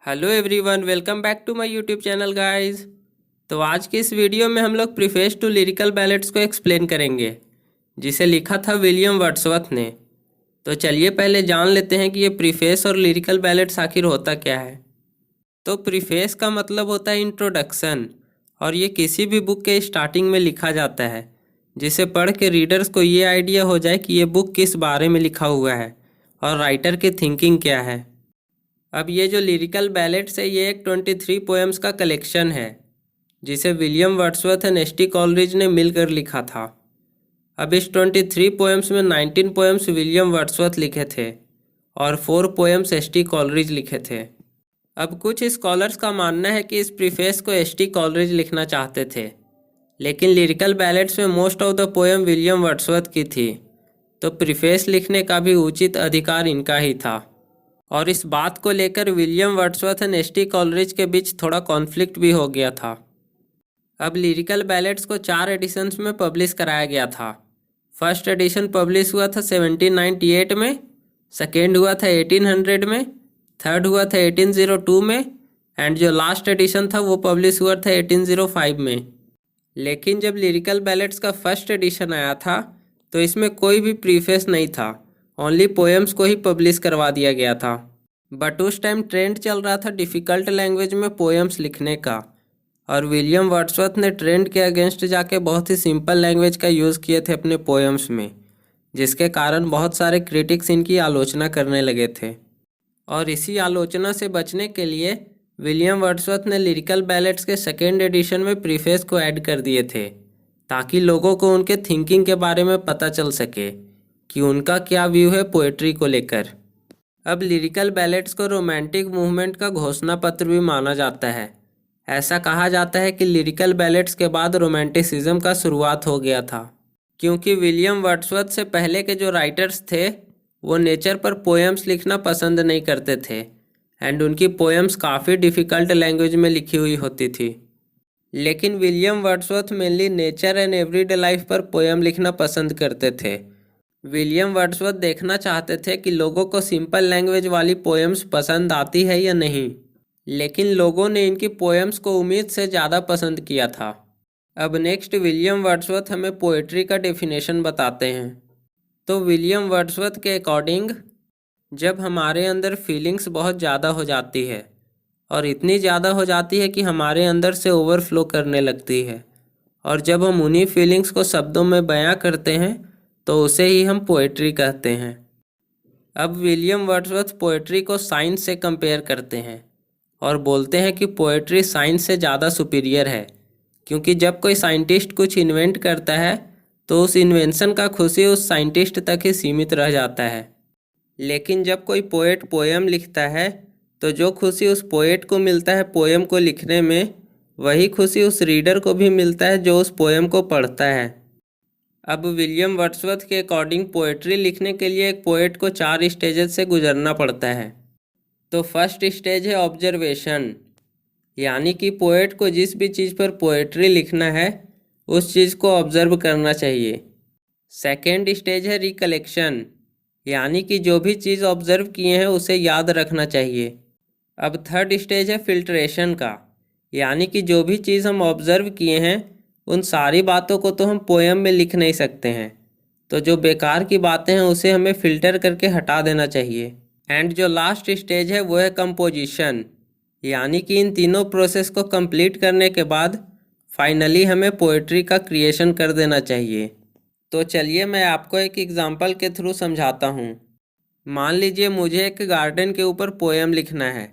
Hello everyone, welcome back to my YouTube channel guys. तो आज की इस वीडियो में हम लोग प्रीफेस टू लिरिकल बैलेट्स को एक्सप्लेन करेंगे, जिसे लिखा था विलियम वर्ड्सवर्थ ने। तो चलिए पहले जान लेते हैं कि ये प्रीफेस और लिरिकल बैलेट्स आखिर होता क्या है। तो प्रीफेस का मतलब होता है इंट्रोडक्शन, और ये किसी भी बुक के स्टार्टिंग में लिखा जाता है, जिसे पढ़ के रीडर्स को ये आइडिया हो जाए कि ये बुक किस बारे में लिखा हुआ है और राइटर की थिंकिंग क्या है। अब ये जो लिरिकल बैलेट्स है, ये एक 23 पोएम्स का कलेक्शन है, जिसे William Wordsworth and ST. Coleridge ने मिलकर लिखा था। अब इस 23 पोएम्स में 19 पोएम्स विलियम वर्ड्सवर्थ लिखे थे और 4 पोएम्स एस.टी. कॉलरिज लिखे थे। अब कुछ स्कॉलर्स का मानना है कि इस प्रीफेस को एस.टी. कॉलरिज लिखना चाहते थे, लेकिन लिरिकल बैलेट्स में most of the poem William Wordsworth की थी, तो प्रीफेस लिखने का भी उचित अधिकार इनका ही था। और इस बात को लेकर William Wordsworth and ST. Coleridge के बीच थोड़ा कॉन्फ्लिक्ट भी हो गया था। अब लिरिकल बैलेट्स को 4 एडिशंस में पब्लिश कराया गया था। फर्स्ट एडिशन पब्लिश हुआ था 1798 में, सेकेंड हुआ था 1800 में, थर्ड हुआ था 1802 में, एंड जो लास्ट एडिशन था वो पब्लिश हुआ था 1805 में। लेकिन जब लिरिकल बैलेट्स का फर्स्ट एडिशन आया था तो इसमें कोई भी प्रीफेस नहीं था, ओनली पोएम्स को ही पब्लिश करवा दिया गया था। बट उस टाइम ट्रेंड चल रहा था डिफ़िकल्ट लैंग्वेज में पोएम्स लिखने का, और विलियम वर्ड्सवर्थ ने ट्रेंड के अगेंस्ट जाके बहुत ही सिंपल लैंग्वेज का यूज़ किए थे अपने पोएम्स में, जिसके कारण बहुत सारे क्रिटिक्स इनकी आलोचना करने लगे थे। और इसी आलोचना से बचने के लिए विलियम वर्ड्सवर्थ ने लिरिकल बैलेट्स के सेकेंड एडिशन में प्रीफेस को ऐड कर दिए थे, ताकि लोगों को उनके थिंकिंग के बारे में पता चल सके कि उनका क्या व्यू है पोएट्री को लेकर। अब लिरिकल बैलेट्स को रोमांटिक मूवमेंट का घोषणा पत्र भी माना जाता है। ऐसा कहा जाता है कि लिरिकल बैलेट्स के बाद रोमांटिसिज्म का शुरुआत हो गया था, क्योंकि विलियम वर्ड्सवर्थ से पहले के जो राइटर्स थे वो नेचर पर पोएम्स लिखना पसंद नहीं करते थे, एंड उनकी पोएम्स काफ़ी डिफ़िकल्ट लैंग्वेज में लिखी हुई होती थी। लेकिन William Wordsworth mainly nature and everyday life पर पोएम लिखना पसंद करते थे। विलियम वर्ड्सवर्थ देखना चाहते थे कि लोगों को सिंपल लैंग्वेज वाली पोएम्स पसंद आती है या नहीं, लेकिन लोगों ने इनकी पोएम्स को उम्मीद से ज़्यादा पसंद किया था। अब नेक्स्ट विलियम वर्ड्सवर्थ हमें पोएट्री का डेफिनेशन बताते हैं। तो विलियम वर्ड्सवर्थ के अकॉर्डिंग, जब हमारे अंदर फीलिंग्स बहुत ज़्यादा हो जाती है, और इतनी ज़्यादा हो जाती है कि हमारे अंदर से ओवरफ्लो करने लगती है, और जब हम उन्हीं फीलिंग्स को शब्दों में बयां करते हैं तो उसे ही हम पोएट्री कहते हैं। अब विलियम वर्ड्सवर्थ पोएट्री को साइंस से कंपेयर करते हैं और बोलते हैं कि पोएट्री साइंस से ज़्यादा सुपीरियर है, क्योंकि जब कोई साइंटिस्ट कुछ इन्वेंट करता है तो उस इन्वेंशन का खुशी उस साइंटिस्ट तक ही सीमित रह जाता है। लेकिन जब कोई पोएट पोएम लिखता है तो जो खुशी उस पोएट को मिलता है पोएम को लिखने में, वही खुशी उस रीडर को भी मिलता है जो उस पोएम को पढ़ता है। अब विलियम वर्ड्सवर्थ के अकॉर्डिंग पोएट्री लिखने के लिए एक पोएट को 4 स्टेजेस से गुजरना पड़ता है। तो फर्स्ट स्टेज है ऑब्जर्वेशन, यानी कि पोएट को जिस भी चीज़ पर पोएट्री लिखना है उस चीज़ को ऑब्जर्व करना चाहिए। सेकेंड स्टेज है रिकलेक्शन, यानी कि जो भी चीज़ ऑब्जर्व किए हैं उसे याद रखना चाहिए। अब थर्ड स्टेज है फिल्ट्रेशन का, यानी कि जो भी चीज़ हम ऑब्जर्व किए हैं उन सारी बातों को तो हम पोएम में लिख नहीं सकते हैं, तो जो बेकार की बातें हैं उसे हमें फ़िल्टर करके हटा देना चाहिए। एंड जो लास्ट स्टेज है वो है कंपोजिशन, यानी कि इन तीनों प्रोसेस को कंप्लीट करने के बाद फाइनली हमें पोएट्री का क्रिएशन कर देना चाहिए। तो चलिए मैं आपको एक एग्जांपल के थ्रू समझाता हूँ। मान लीजिए मुझे एक गार्डन के ऊपर पोएम लिखना है,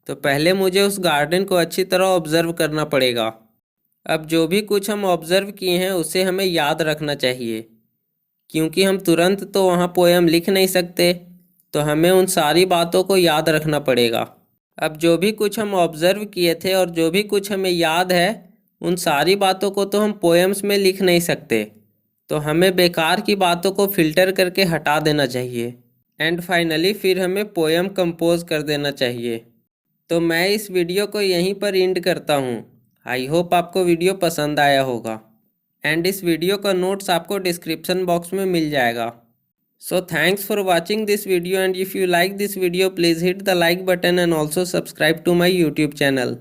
तो पहले मुझे उस गार्डन को अच्छी तरह ऑब्जर्व करना पड़ेगा। अब जो भी कुछ हम ऑब्जर्व किए हैं उसे हमें याद रखना चाहिए, क्योंकि हम तुरंत तो वहाँ पोएम लिख नहीं सकते, तो हमें उन सारी बातों को याद रखना पड़ेगा। अब जो भी कुछ हम ऑब्जर्व किए थे और जो भी कुछ हमें याद है उन सारी बातों को तो हम पोएम्स में लिख नहीं सकते, तो हमें बेकार की बातों को फ़िल्टर करके हटा देना चाहिए। एंड फाइनली फिर हमें पोएम कंपोज कर देना चाहिए। तो मैं इस वीडियो को यहीं पर एंड करता हूँ। आई होप आपको वीडियो पसंद आया होगा, एंड इस वीडियो का नोट्स आपको डिस्क्रिप्शन बॉक्स में मिल जाएगा। So thanks for watching this video, and if you like this video, please hit the like button and also subscribe to my YouTube channel.